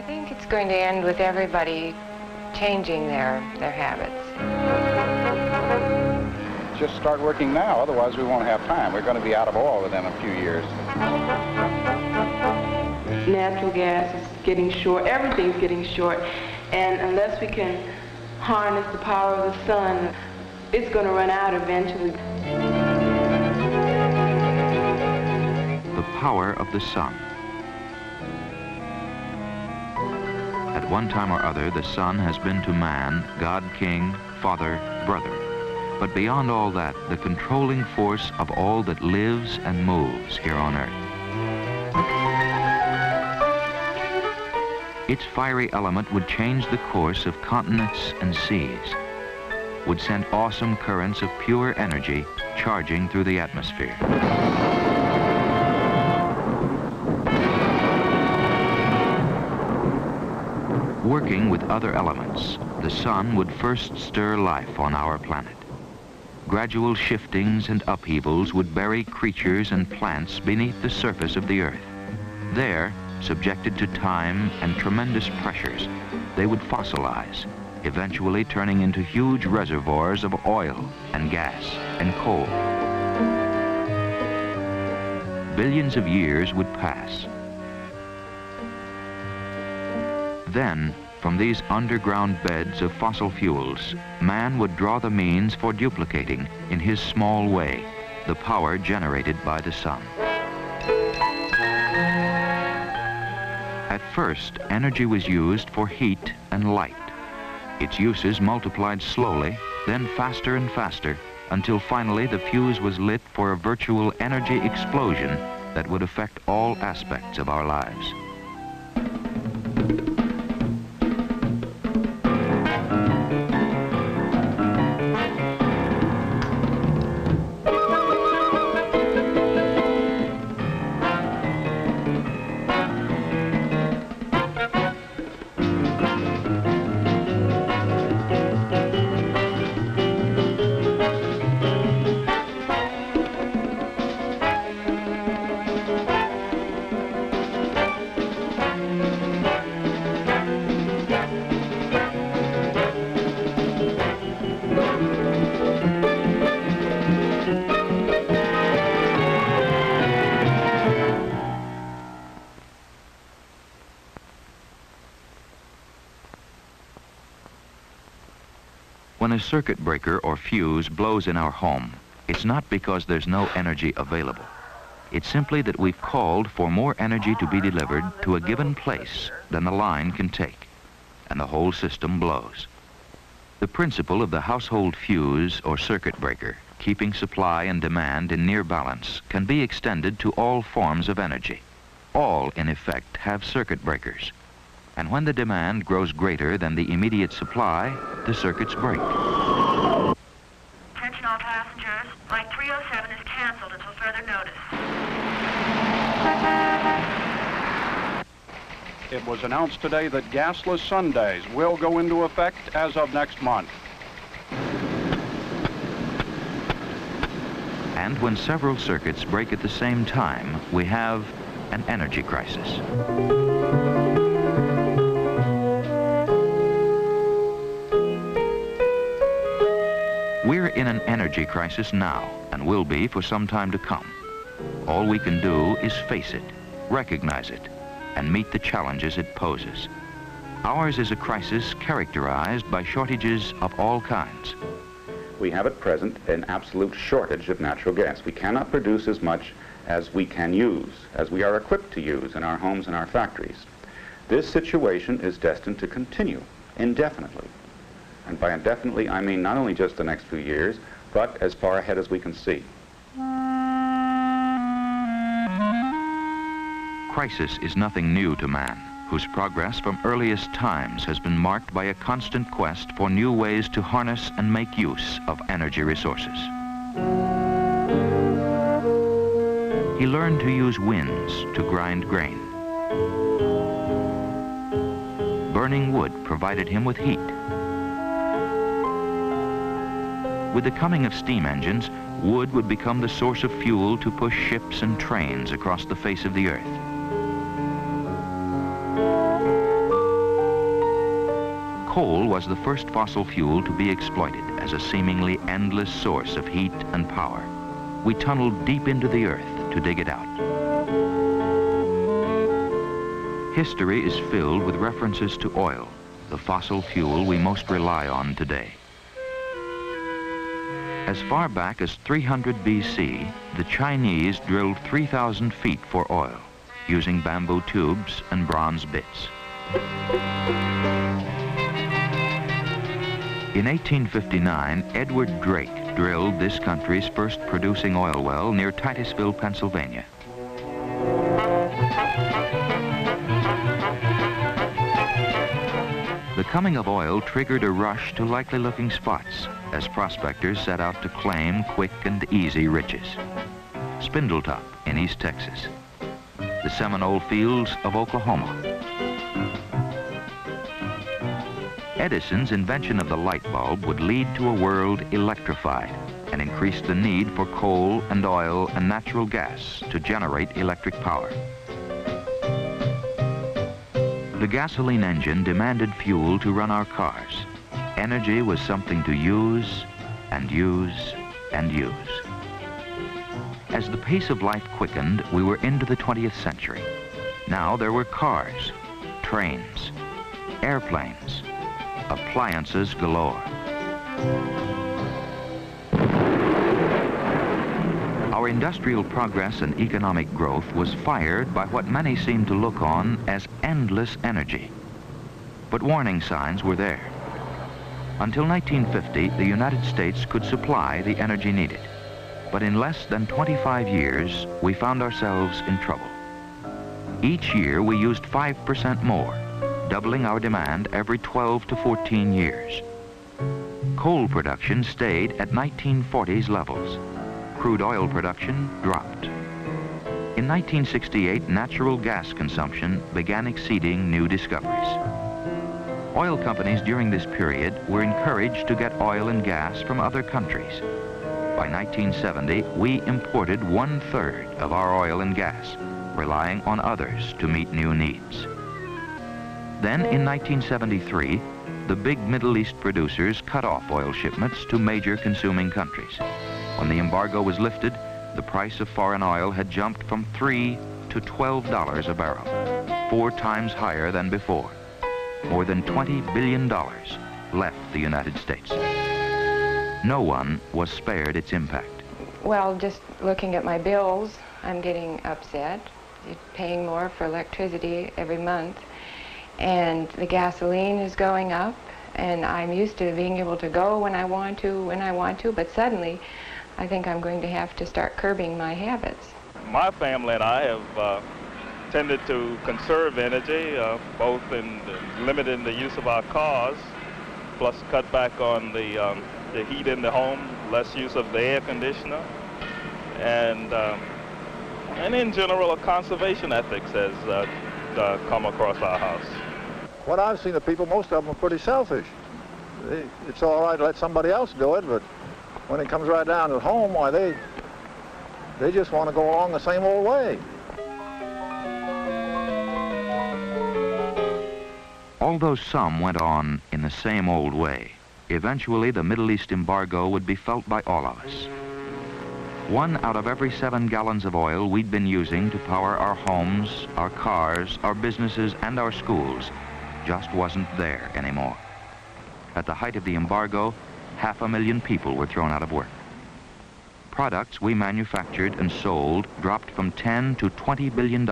think it's going to end with everybody changing their habits. Just start working now, otherwise we won't have time. We're going to be out of oil within a few years. Natural gas is getting short, everything's getting short, and unless we can harness the power of the sun, it's going to run out eventually. The power of the sun. At one time or other, the sun has been to man God, King, Father, Brother. But beyond all that, the controlling force of all that lives and moves here on Earth. Its fiery element would change the course of continents and seas, would send awesome currents of pure energy charging through the atmosphere. Working with other elements, the sun would first stir life on our planet. Gradual shiftings and upheavals would bury creatures and plants beneath the surface of the Earth. There, subjected to time and tremendous pressures, they would fossilize, eventually turning into huge reservoirs of oil and gas and coal. Billions of years would pass. Then, from these underground beds of fossil fuels, man would draw the means for duplicating, in his small way, the power generated by the sun. At first, energy was used for heat and light. Its uses multiplied slowly, then faster and faster, until finally the fuse was lit for a virtual energy explosion that would affect all aspects of our lives. When a circuit breaker or fuse blows in our home, it's not because there's no energy available. It's simply that we've called for more energy to be delivered to a given place than the line can take, and the whole system blows. The principle of the household fuse or circuit breaker, keeping supply and demand in near balance, can be extended to all forms of energy. All, in effect, have circuit breakers. And when the demand grows greater than the immediate supply, the circuits break. Attention all passengers. Flight 307 is canceled until further notice. It was announced today that gasless Sundays will go into effect as of next month. And when several circuits break at the same time, we have an energy crisis. We're in an energy crisis now, and will be for some time to come. All we can do is face it, recognize it, and meet the challenges it poses. Ours is a crisis characterized by shortages of all kinds. We have at present an absolute shortage of natural gas. We cannot produce as much as we can use, as we are equipped to use in our homes and our factories. This situation is destined to continue indefinitely. And by indefinitely, I mean not only just the next few years, but as far ahead as we can see. Crisis is nothing new to man, whose progress from earliest times has been marked by a constant quest for new ways to harness and make use of energy resources. He learned to use winds to grind grain. Burning wood provided him with heat. With the coming of steam engines, wood would become the source of fuel to push ships and trains across the face of the earth. Coal was the first fossil fuel to be exploited as a seemingly endless source of heat and power. We tunneled deep into the earth to dig it out. History is filled with references to oil, the fossil fuel we most rely on today. As far back as 300 BC, the Chinese drilled 3,000 feet for oil, using bamboo tubes and bronze bits. In 1859, Edward Drake drilled this country's first producing oil well near Titusville, Pennsylvania. The coming of oil triggered a rush to likely-looking spots as prospectors set out to claim quick and easy riches. Spindletop in East Texas, the Seminole Fields of Oklahoma. Edison's invention of the light bulb would lead to a world electrified and increase the need for coal and oil and natural gas to generate electric power. The gasoline engine demanded fuel to run our cars. Energy was something to use and use and use. As the pace of life quickened, we were into the 20th century. Now there were cars, trains, airplanes, appliances galore. Our industrial progress and economic growth was fired by what many seem to look on as endless energy. But warning signs were there. Until 1950, the United States could supply the energy needed. But in less than 25 years, we found ourselves in trouble. Each year, we used 5% more, doubling our demand every 12 to 14 years. Coal production stayed at 1940s levels. Crude oil production dropped. In 1968, natural gas consumption began exceeding new discoveries. Oil companies during this period were encouraged to get oil and gas from other countries. By 1970, we imported 1/3 of our oil and gas, relying on others to meet new needs. Then in 1973, the big Middle East producers cut off oil shipments to major consuming countries. When the embargo was lifted, the price of foreign oil had jumped from $3 to $12 a barrel, 4 times higher than before. More than $20 billion left the United States. No one was spared its impact. Well, just looking at my bills, I'm getting upset. Paying more for electricity every month. And the gasoline is going up. And I'm used to being able to go when I want to, but suddenly I think I'm going to have to start curbing my habits. My family and I have tended to conserve energy, both in limiting the use of our cars, plus cut back on the heat in the home, less use of the air conditioner, and in general, a conservation ethics has come across our house. What I've seen of people, most of them are pretty selfish. It's all right to let somebody else do it, but when it comes right down to home, why, they just want to go along the same old way. Although some went on in the same old way, eventually the Middle East embargo would be felt by all of us. 1 out of every 7 gallons of oil we'd been using to power our homes, our cars, our businesses, and our schools just wasn't there anymore. At the height of the embargo, 500,000 people were thrown out of work. Products we manufactured and sold dropped from $10 to $20 billion